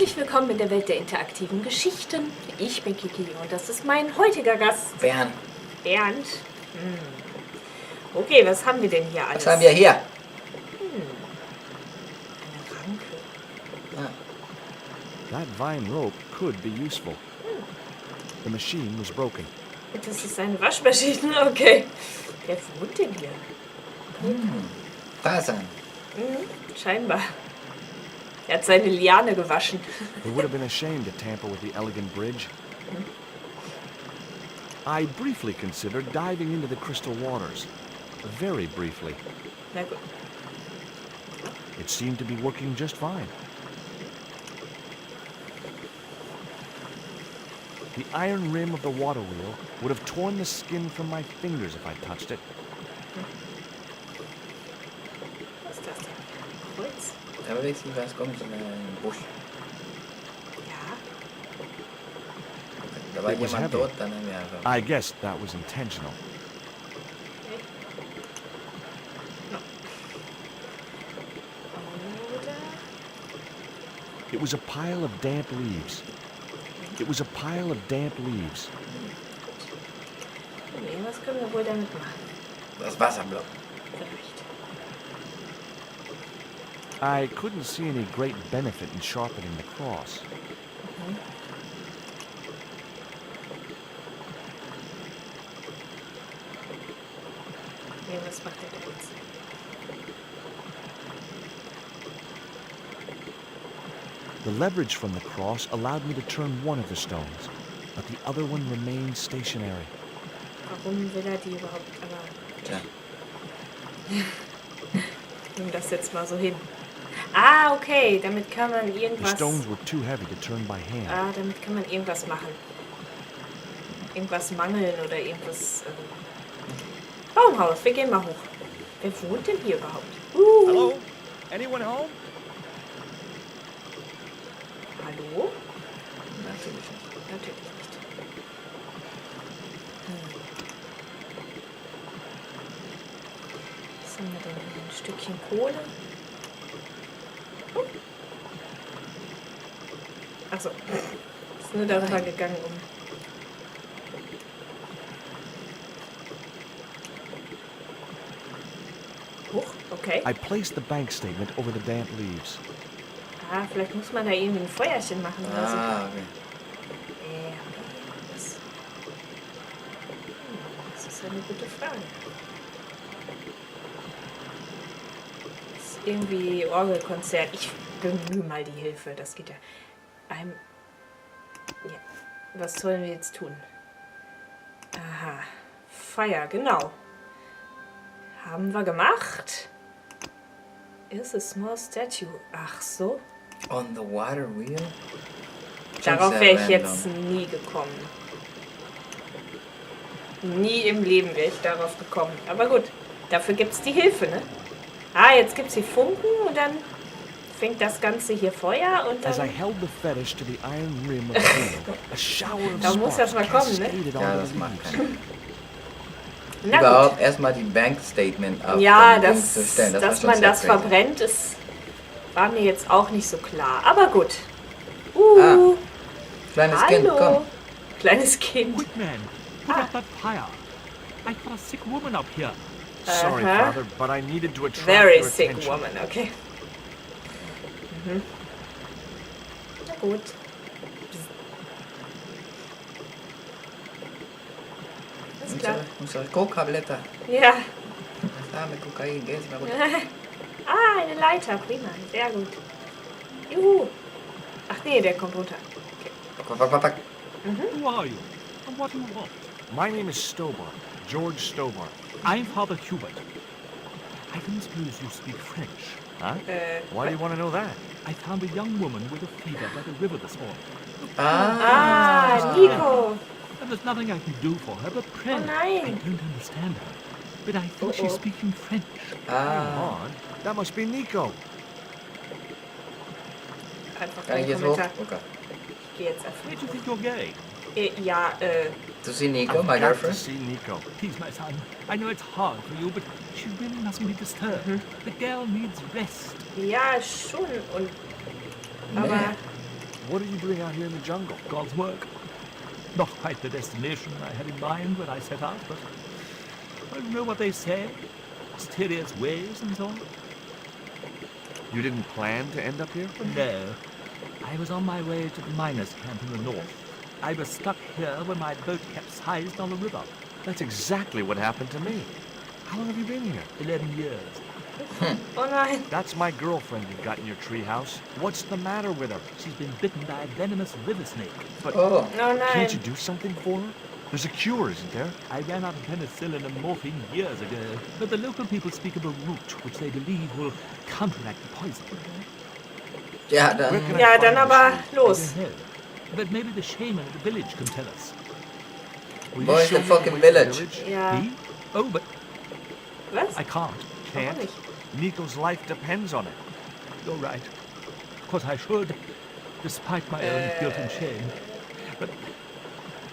Herzlich willkommen in der Welt der interaktiven Geschichten. Ich bin KIKI und das ist mein heutiger Gast. Bernd. Bernd? Okay, was haben wir denn hier alles? Was haben wir hier? Eine Ranke. Ah. That vine rope could be useful. The machine was broken. Das ist eine Waschmaschine, okay. Wer wohnt denn hier? Fasan. Scheinbar. Er hat seine Liane gewaschen. It would have been a shame to tamper with the elegant bridge. I briefly considered diving into the crystal waters. Very briefly. Na gut. It seemed to be working just fine. The iron rim of the water wheel would have torn the skin from my fingers if I touched it. Was ist das denn? Kreuz? Da bewegt sich was, kommt so ein Busch. Ja. Da war It was jemand heavy. dort, dann haben wir einfach. I guess that was intentional. Okay. No. Oder? It was a pile of damp leaves. It was a pile of damp leaves. Gut. Irgendwas können wir wohl damit machen. Das Wasserblock. Vielleicht. I couldn't see any great benefit in sharpening the cross. Irgendwas macht er da jetzt. The leverage from the cross allowed me to turn one of the stones, but the other one remained stationary. Warum will er die überhaupt? Aber Tja. nimm das jetzt mal so hin. Ah, okay. Damit kann man The irgendwas. stones were too heavy to turn by hand. Ah, damit kann man irgendwas machen. Irgendwas mangeln oder irgendwas. Baumhaus, wir gehen mal hoch. Wer wohnt denn hier überhaupt? Hello? Anyone home? Hallo? Natürlich nicht. Natürlich nicht. Was haben wir denn hier? Ein Stückchen Kohle? Achso. Ist nur darüber gegangen, um. Hoch, okay. I placed the bank statement over the damp leaves. Ah, vielleicht muss man da irgendwie ein Feuerchen machen oder so. Ah, okay. Das ist eine gute Frage. Das ist irgendwie Orgelkonzert. Ich bemühe mal die Hilfe. Das geht ja. Ja. Was sollen wir jetzt tun? Aha. Feuer, genau. Haben wir gemacht. Is a small statue. Ach so. On the water wheel? Darauf Schon wäre sehr ich jetzt random. nie gekommen. Nie im Leben wäre ich darauf gekommen. Aber gut, dafür gibt es die Hilfe, ne? Ah, jetzt gibt es die Funken und dann fängt das Ganze hier Feuer und As I dann... held the fetish to the iron rim of the wheel, a shower of Da muss sparks das mal kommen, ne? cascaded Ja, onto das the macht leaves. keinen. Na gut. Überhaupt erstmal die Bankstatement auf Ja, den Ding das, zu stellen. Das dass war schon man sehr das crazy. verbrennt, ist, war mir jetzt auch nicht so klar. Aber gut. Kleines Kind, komm. Hallo. Kleines Kind. Quick, man! Put out that fire! I got a sick woman up here. Sorry, Uh-huh. Father, but I needed to attract Very your sick attention. woman, okay. Na gut. Alles klar. Unsere Coca-Blätter. Ja. Das arme Kokain, gehen Sie mal runter. Ah, eine Leiter, prima, sehr gut. Juhu. Ach nee, der kommt runter. Okay. Who are you? And what do you want? My name is Stobart, George Stobart. I'm Father Hubert. I don't suppose you speak French. Huh? Why do you want to know that? I found a young woman with a fever by the river this morning. Ah, Nico. And there's nothing I can do for her but pray. Oh nein. I don't understand her, but I think she's speaking French. Ah, On? That must be Nico. Einfach kann ich kein jetzt hoch? Kommentar. Okay. Ich gehe jetzt einfach. Where do you think you're going? Ja, To see Nico, I've my got to girlfriend? see Nico. Please, my son. I know it's hard for you, but she really mustn't be disturbed. The girl needs rest. ja, schon. Und, aber Nee. What are you doing out here in the jungle? God's work. Not quite the destination I had in mind when I set out, but I don't know what they say. Mysterious ways and so on. You didn't plan to end up here? No. I was on my way to the miners' camp in the north. I was stuck here when my boat capsized on the river. That's exactly what happened to me. How long have you been here? 11 years. Oh nein. That's my girlfriend you've got in your treehouse. What's the matter with her? She's been bitten by a venomous river snake. But Oh, Oh nein. can't you do something for her? There's a cure, isn't there? I ran out of penicillin and morphine years ago, but the local people speak of a root which they believe will counteract the poison. ja, Where dann. can I Ja, find dann this aber root? I los. don't know. But maybe the shaman of the village can tell us. Will Where's show the me fucking way to the village? Ja. He? Oh, but Was? I can't. Warum Can't. nicht? Nico's life depends on it. You're right. Of course I should, despite my own guilt and shame. But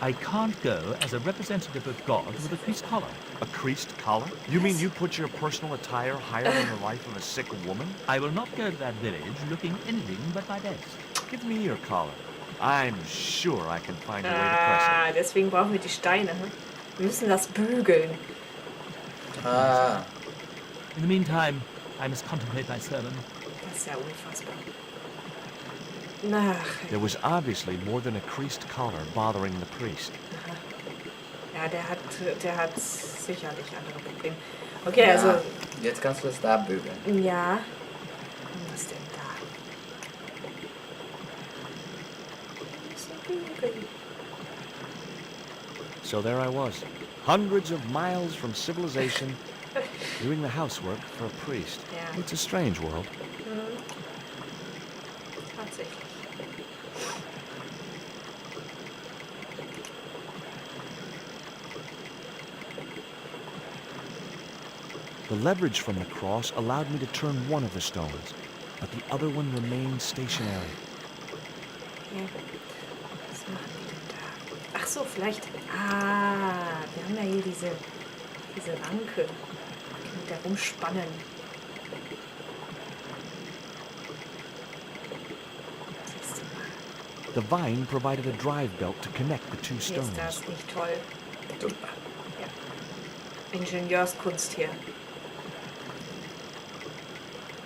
I can't go as a representative of God with a creased collar. A creased collar? You mean you put your personal attire higher than the life of a sick woman? I will not go to that village looking anything but my best. Give me your collar. I'm sure I can find a way to press it. Ah, deswegen brauchen wir die Steine. Hm? Wir müssen das bügeln. Ah, In the meantime, I must contemplate my sermon. Das ist ja unfassbar. Ach, There was obviously more than a creased collar bothering the priest. ja, der hat sicherlich andere Probleme. Okay, ja. also, Jetzt kannst du es da bügeln. ja. Was denn da? Bügeln. So there I was, hundreds of miles from civilization, doing the housework for a priest. Ja. It's a strange world. Tatsächlich. The leverage from the cross allowed me to turn one of the stones, but the other one remained stationary. Ja. Was machen die denn da? Ach so, vielleicht. Ah, wir haben ja hier diese Ranke. Mit der rumspannen. Siehst du mal. The vine provided a drive belt to connect the two Hier ist stones. das nicht toll. Super. Ja. Ingenieurskunst hier.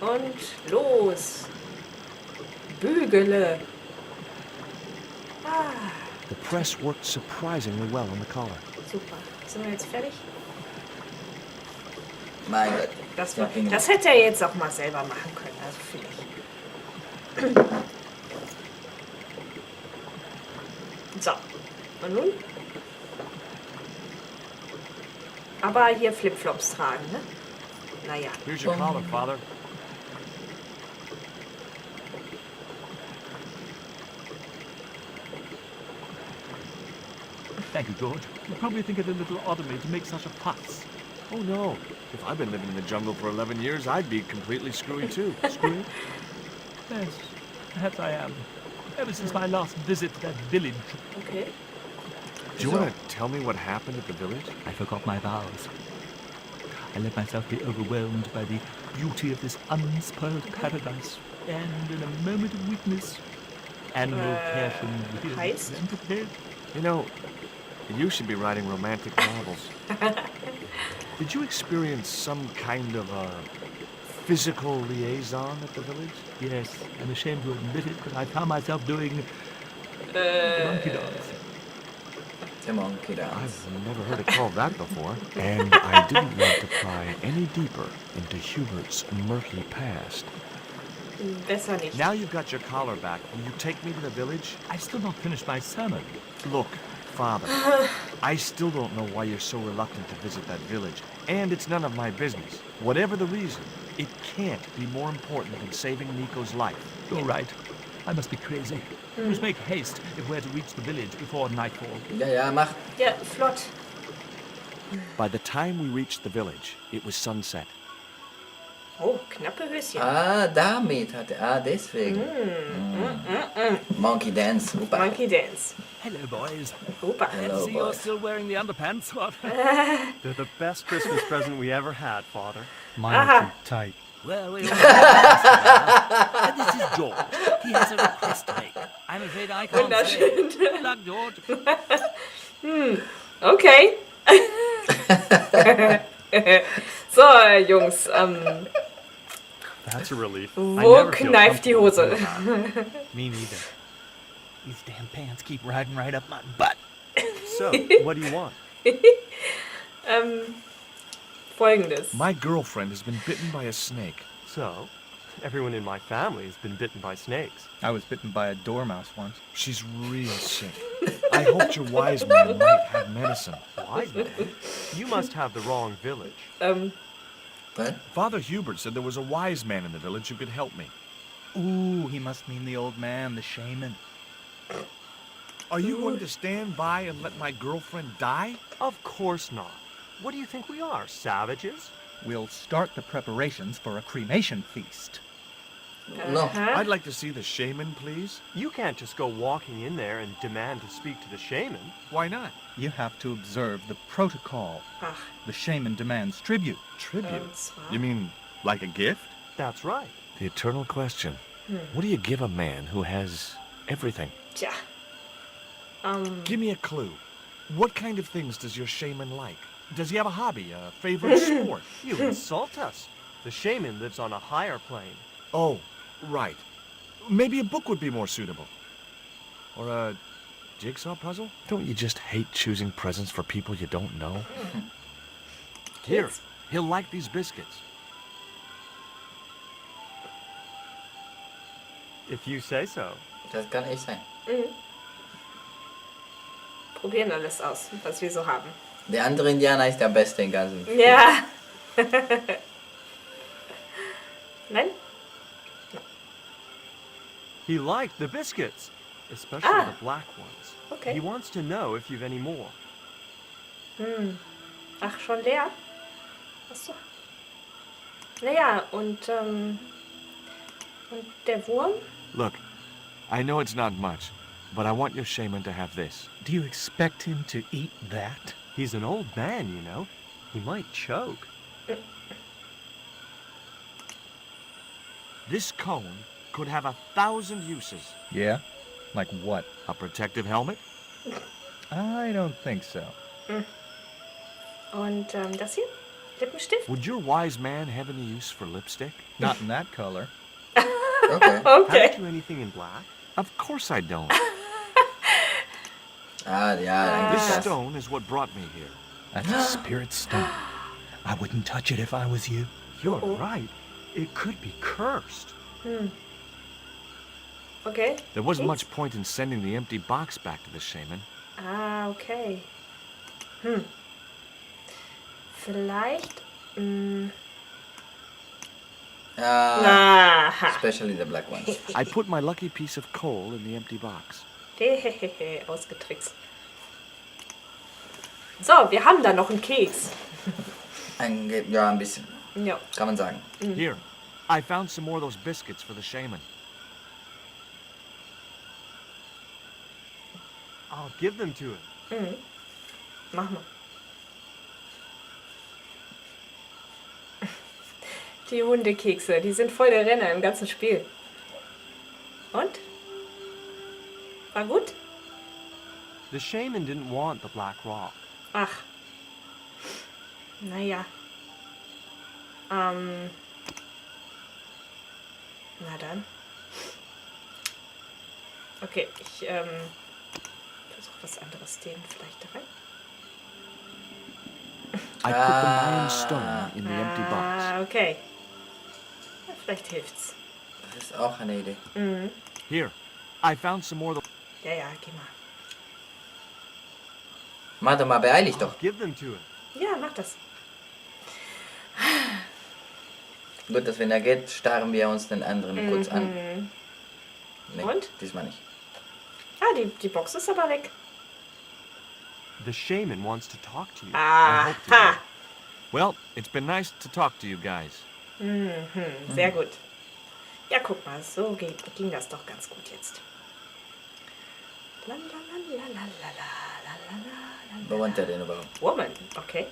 Und los. Bügele. Ah, The press worked surprisingly well on the collar. super. Sind wir jetzt fertig? Mein Gott. Das hätte er jetzt auch mal selber machen können, also finde ich. So, und nun? Aber hier Flipflops tragen, ne? Naja. Here's your collar, Father. Thank you, George. You probably think it a little odd of me to make such a fuss. Oh no, if I've been living in the jungle for 11 years, I'd be completely screwy too. Screw? Yes, perhaps I am. Ever since my last visit to that village, Okay. Do you want to tell me what happened at the village? I forgot my vows. I let myself be overwhelmed by the beauty of this unspoiled paradise, and in a moment of weakness, animal passion heißt? entered. You know, you should be writing romantic novels. Did you experience some kind of a physical liaison at the village? Yes, I'm ashamed to admit it, but I found myself doing the monkey dance. The monkey dance. I've never heard it called that before. And I didn't want to pry any deeper into Hubert's murky past. Besser nicht. Now you've got your collar back, will you take me to the village? I've still not finished my sermon. Look, Father, I still don't know why you're so reluctant to visit that village, and it's none of my business. Whatever the reason, it can't be more important than saving Nico's life. You're right. I must be crazy. We must make haste if we're to reach the village before nightfall. Ja, mach. Ja, flott. By the time we reached the village, it was sunset. Oh, knappe Höschen. Ah, damit hat er. Ah, deswegen. Monkey dance. Super. Monkey Dance. Hello, boys. Super. Hello, See, you're boys. still wearing the underpants. What? They're the best Christmas present we ever had, Father. Mine are too tight. Well, we all have and this is George. He has a request to make. I'm afraid I can't Wunderschön. say. Luck, George. Okay. So, Jungs, That's a relief. I wo never feel kneift die Hose? comfortable with that. Me neither. These damn pants keep riding right up my butt. So, what do you want? Folgendes. My girlfriend has been bitten by a snake. So, everyone in my family has been bitten by snakes. I was bitten by a dormouse once. She's real sick. I hoped your wise man might have medicine. Wise man? You must have the wrong village. What? Father Hubert said there was a wise man in the village who could help me. Ooh, he must mean the old man, the shaman. Are you going to stand by and let my girlfriend die? Of course not. What do you think we are, savages? We'll start the preparations for a cremation feast. No. I'd like to see the shaman, please. You can't just go walking in there and demand to speak to the shaman. Why not? You have to observe the protocol. Ach, The shaman demands tribute. Tribute? und zwar. You mean like a gift? That's right. The eternal question. What do you give a man who has everything? Tja. Give me a clue. What kind of things does your shaman like? Does he have a hobby, a favorite sport? You insult us. The shaman lives on a higher plane. Oh, right. Maybe a book would be more suitable. Or a jigsaw puzzle? Don't you just hate choosing presents for people you don't know? Here, he'll like these biscuits. If you say so. Das kann ich sein. Probieren alles aus, was wir so haben. Der andere Indianer ist der Beste in ganzen. Ja. Nein? He liked the biscuits, especially Ah. the black ones. Okay. He wants to know if you've any more. Ach, schon leer? Achso. Naja, und der Wurm? Look, I know it's not much, but I want your shaman to have this. Do you expect him to eat that? He's an old man, you know. He might choke. This cone could have 1,000 uses. Yeah? Like what? A protective helmet? I don't think so. Und das hier? Lippenstift? Would your wise man have any use for lipstick? Not in that color. Okay. Okay. Haven't you anything in black? Of course I don't. Ah, ja, dann This gibt's das. stone is what brought me here. That's a spirit stone. I wouldn't touch it if I was you. You're right. It could be cursed. Okay. There wasn't much point in sending the empty box back to the shaman. Ah, okay. Vielleicht. Aha. Especially the black ones. I put my lucky piece of coal in the empty box. Hehehe, ausgetrickst. So, wir haben da noch einen Keks. Ja, ein bisschen. Ja. Kann man sagen. Here, I found some more of those biscuits for the shaman. I'll give them to him. Mach mal. Die Hundekekse, die sind voll der Renner im ganzen Spiel. Und? War gut? The shaman didn't want the black rock. Ach. Naja. Na dann. Okay, ich versuche was anderes, den vielleicht da rein. I put the Mayan stone in the empty box. Ah, okay. Ja, vielleicht hilft's. Das ist auch eine Idee. Here, I found some more of the... Ja, geh mal. Mach doch mal, beeil dich doch. Give them to him. Ja, mach das. Gut, dass wenn er geht, starren wir uns den anderen kurz an. Nee, Und? diesmal nicht. Ah, die Box ist aber weg. The shaman wants to talk to you. I hope to Aha. Well, it's been nice to talk to you guys. Sehr gut. Ja, guck mal, so ging das doch ganz gut jetzt. Wo wohnt er denn überhaupt? Woman, okay.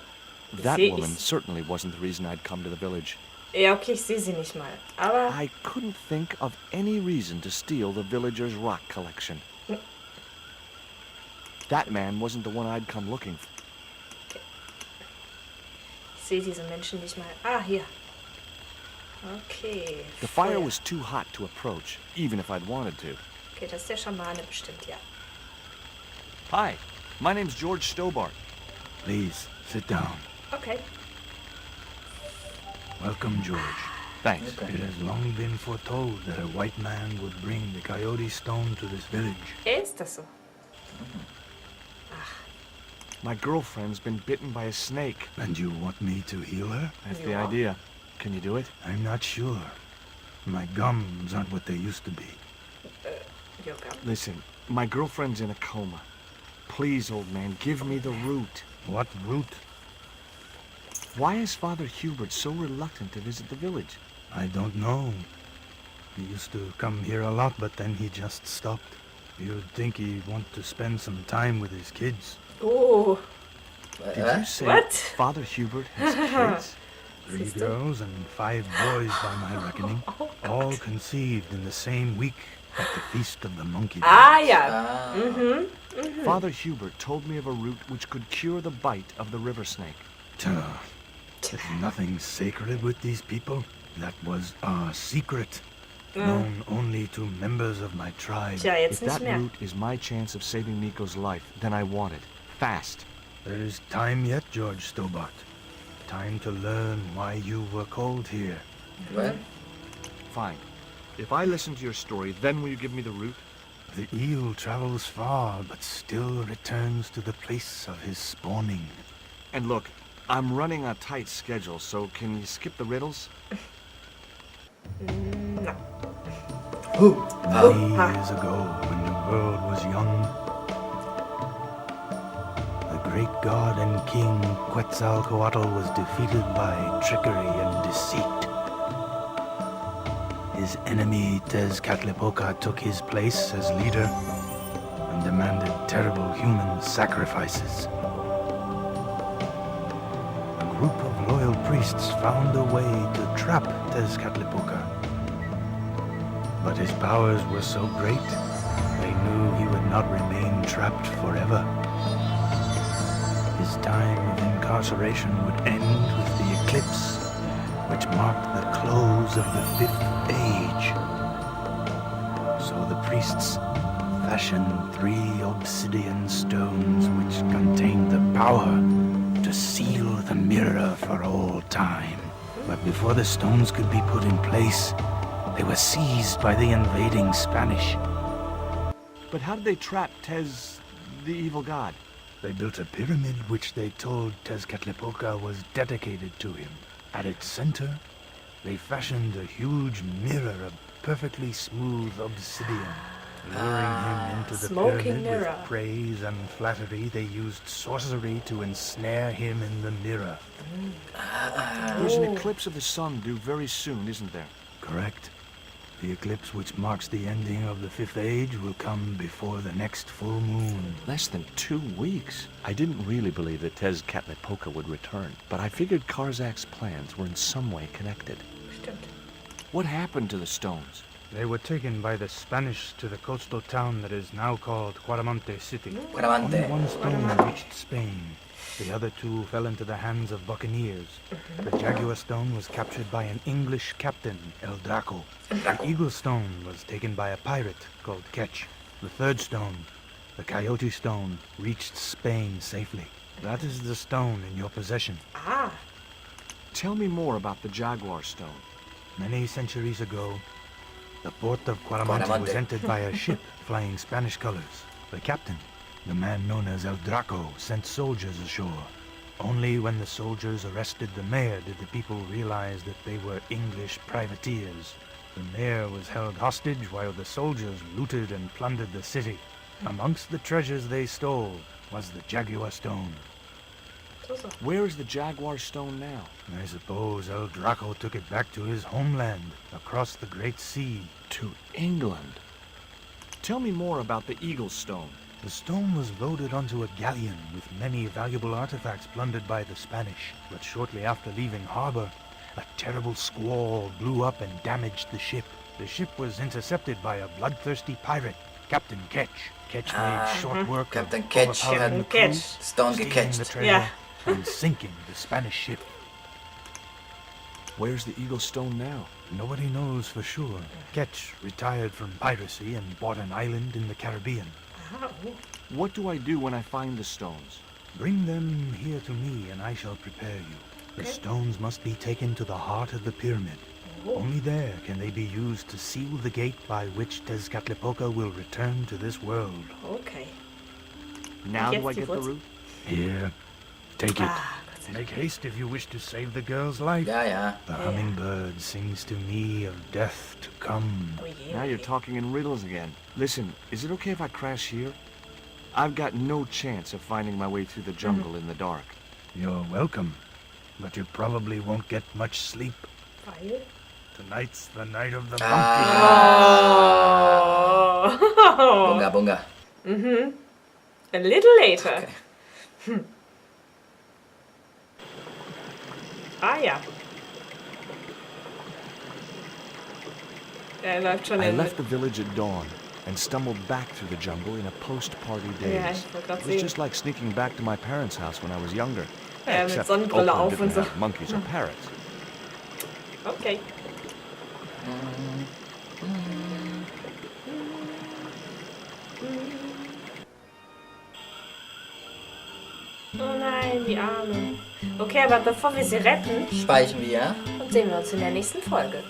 That See, woman is- certainly wasn't the reason I'd come to the village. Ja, okay, ich sehe sie nicht mal. Aber I couldn't think of any reason to steal the villagers' rock collection. That man wasn't the one I'd come looking for. ich sehe diese Menschen nicht mal. Ah, hier. Okay. The fire Feuer. was too hot to approach, even if I'd wanted to. Okay, das ist der Schamane bestimmt, ja. Hi, my name's George Stobart. Please, sit down. Okay. Welcome, George. Thanks. It has long been foretold that a white man would bring the coyote stone to this village. Ist das so? My girlfriend's been bitten by a snake. And you want me to heal her? That's the Yeah. idea. Can you do it? I'm not sure. My gums aren't what they used to be. Yoga. Listen, my girlfriend's in a coma. Please, old man, give me the root. What root? Why is Father Hubert so reluctant to visit the village? I don't know. He used to come here a lot, but then he just stopped. You'd think he'd want to spend some time with his kids. Oh, Did you say What? Father Hubert has kids? 3 Siehst du? girls and 5 boys by my reckoning. All conceived in the same week at the Feast of the Monkey. ah ja. Father Hubert told me of a root which could cure the bite of the river snake. There's nothing sacred with these people. That was a secret, known only to members of my tribe. Tja, If jetzt nicht that mehr. root is my chance of saving Nico's life, then I want it. Fast. There is time yet, George Stobart. Time to learn why you were called here. Well, Fine. If I listen to your story, then will you give me the root? The eel travels far, but still returns to the place of his spawning. And look, I'm running a tight schedule, so can you skip the riddles? No. Many years ago, when the world was young, the great god and king Quetzalcoatl was defeated by trickery and deceit. His enemy Tezcatlipoca took his place as leader and demanded terrible human sacrifices. A group of loyal priests found a way to trap Tezcatlipoca. But his powers were so great, they knew he would not remain trapped forever. His time of incarceration would end with the eclipse, which marked the close of the 5th age. So the priests fashioned 3 obsidian stones which contained the power to seal the mirror for all time. But before the stones could be put in place, they were seized by the invading Spanish. But how did they trap Tez, the evil god? They built a pyramid which they told Tezcatlipoca was dedicated to him. At its center, they fashioned a huge mirror of perfectly smooth obsidian. Luring him into the smoking pyramid mirror. with praise and flattery, they used sorcery to ensnare him in the mirror. There's an eclipse of the sun due very soon, isn't there? Correct. The eclipse which marks the ending of the 5th age will come before the next full moon. Less than 2 weeks. I didn't really believe that Tezcatlipoca would return, but I figured Karzak's plans were in some way connected. Stimmt. What happened to the stones? They were taken by the Spanish to the coastal town that is now called Cuaramonte City. Only Cuaramonte. one stone reached Spain. The other 2 fell into the hands of buccaneers. The Jaguar stone was captured by an English captain, El Draco. The Eagle stone was taken by a pirate called Ketch. The 3rd stone, the Coyote stone, reached Spain safely. That is the stone in your possession. Ah, Tell me more about the Jaguar stone. Many centuries ago, the port of Cuaramonte was entered by a ship flying Spanish colors. The captain, the man known as El Draco, sent soldiers ashore. Only when the soldiers arrested the mayor did the people realize that they were English privateers. The mayor was held hostage while the soldiers looted and plundered the city. Amongst the treasures they stole was the Jaguar stone. so. Where is the Jaguar stone now? I suppose El Draco took it back to his homeland, across the Great Sea. To England. Tell me more about the Eagle stone. The stone was loaded onto a galleon with many valuable artifacts plundered by the Spanish. But shortly after leaving harbor, a terrible squall blew up and damaged the ship. The ship was intercepted by a bloodthirsty pirate, Captain Ketch. Ketch made short work Captain of Ketch overpowering the crew, Stone stealing gecatcht. the treasure, Yeah. and sinking the Spanish ship. Where's the Eagle Stone now? Nobody knows for sure. Ketch retired from piracy and bought an island in the Caribbean. Oh. What do I do when I find the stones? Bring them here to me and I shall prepare you. The stones must be taken to the heart of the pyramid. Only there can they be used to seal the gate by which Tezcatlipoca will return to this world. Okay. Now Jetzt do I die get the Wurzel. root? Here, take it. Ah, Gott sei Dank. Make haste if you wish to save the girl's life. Ja, ja. The hummingbird sings to me of death to come. Oh je, Now oh you're je. talking in riddles again. Listen, is it okay if I crash here? I've got no chance of finding my way through the jungle in the dark. You're welcome, but you probably won't get much sleep. Weil? Tonight's the night of the monkey. Oh. Bunga, bunga. A little later. Okay. Ah ja. Er läuft schon I in... left the village at dawn and stumbled back through the jungle in a post-party Ja, daze. ich wollte gerade It was sehen. just like sneaking back to my parents' house when I was younger. Ja, mit Except Sonnenbrille Oakland auf und didn't so. have monkeys or parrots. Okay. Oh nein, die Arme. Okay, aber bevor wir sie retten, Speichern wir. sehen wir uns in der nächsten Folge.